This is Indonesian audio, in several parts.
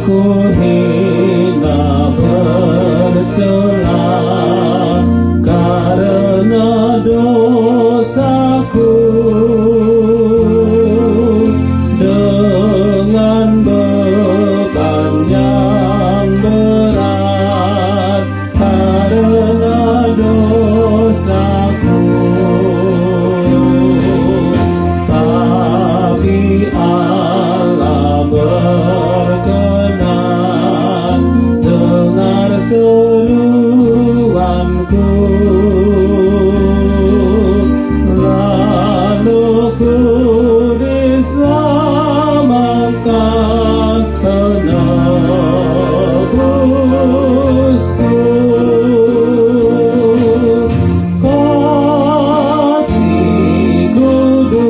Ku hina bercela karena dosaku, dengan beban yang berat karena dosaku. Tapi Allah berkenan dengar seruanku, lalu ku diselamatkan penebusku. Kasih kudus,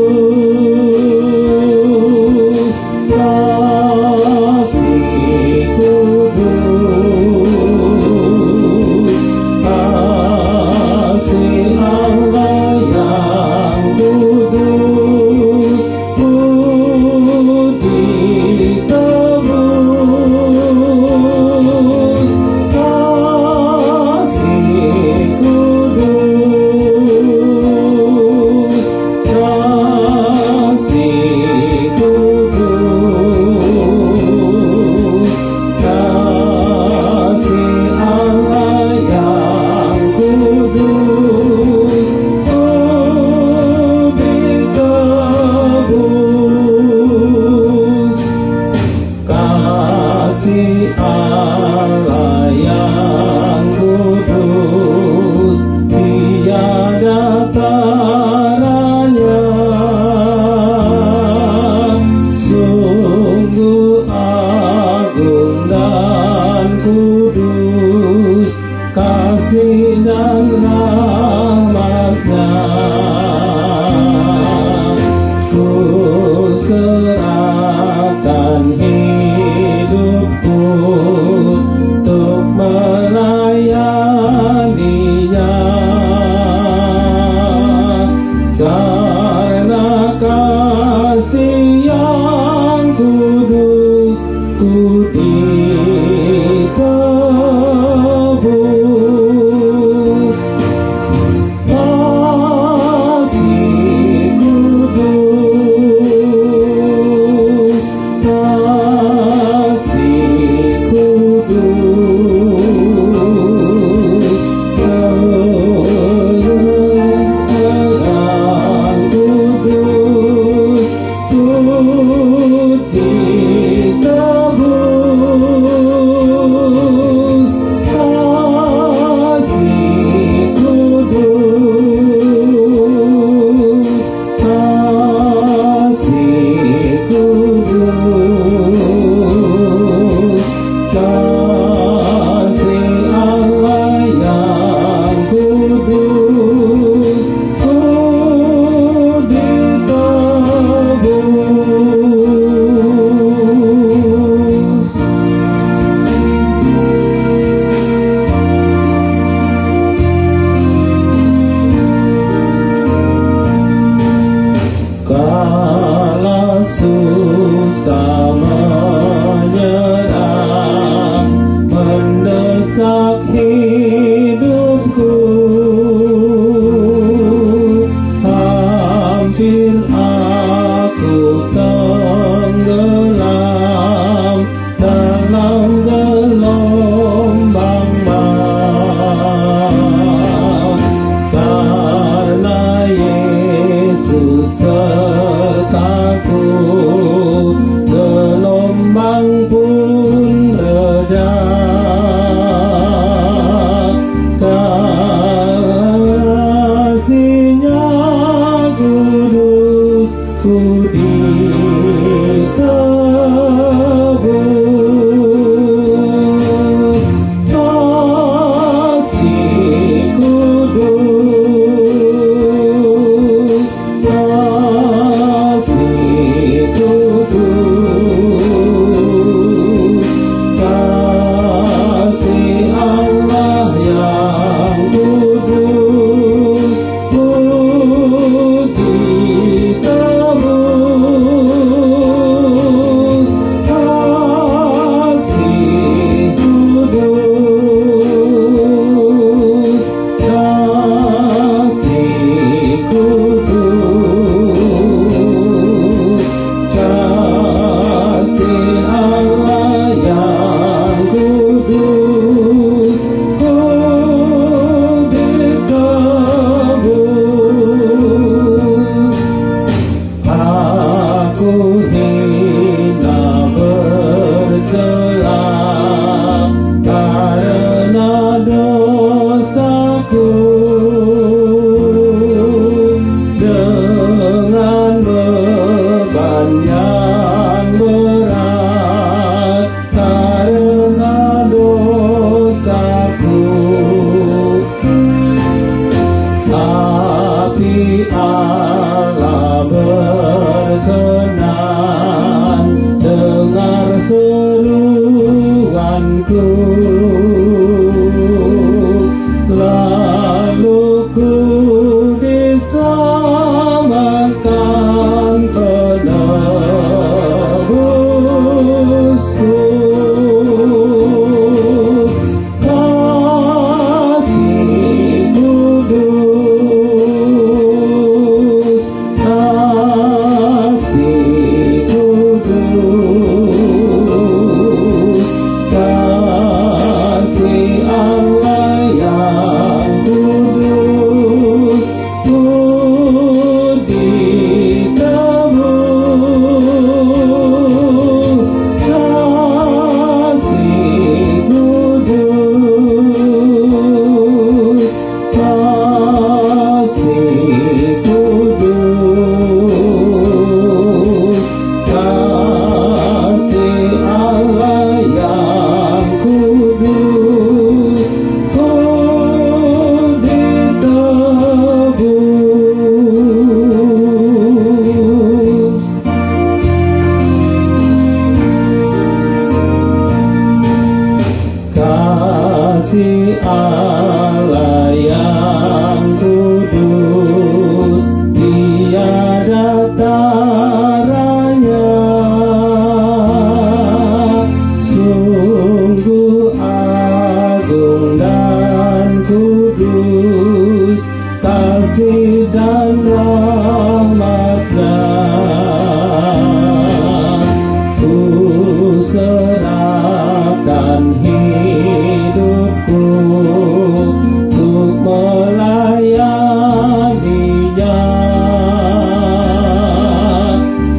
kasih kudus, kasih Allah yang kudus, budi tebus. Kasih kudus, kasih kudus, kasih Allah yang kudus, budi tebus. Kasih Allah yang kudus, tiada taranya, sungguh agung dan kudus kasih dan rahmatnya. Ku serahkan hidupku untuk melayaninya, karena kasih yang kudus ku ditebus. Kasih kudus, kasih kudus, yang kudus, budi tebus. Allah yang kudus, tiada taranya. Sungguh agung dan kudus kasih dan rahmat-Nya. Ku serahkan hidupku untuk melayani-Nya,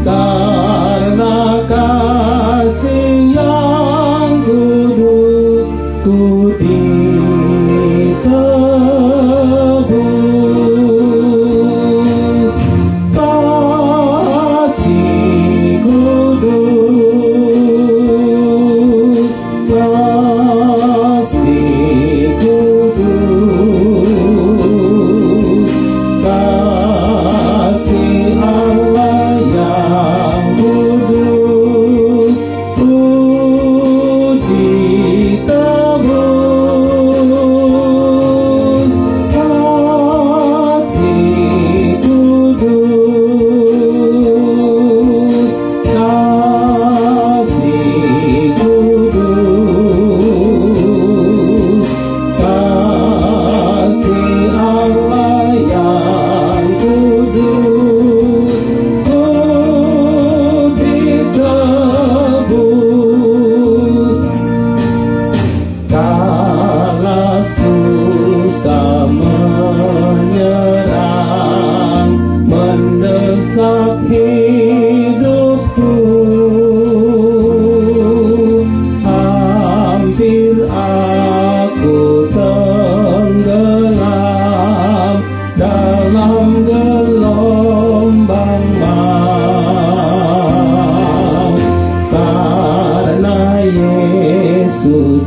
karena kasih yang kudus ku ditebus. Kasih kudus, kasih kudus, kasih Allah yang kudus ku ditebus. Kasih kudus, kasih kudus, kasih Allah yang kudus ku ditebus. Kala susah menyerang, mendesak hidupku, hampir aku tenggelam dalam gelombang maut, karena Yesus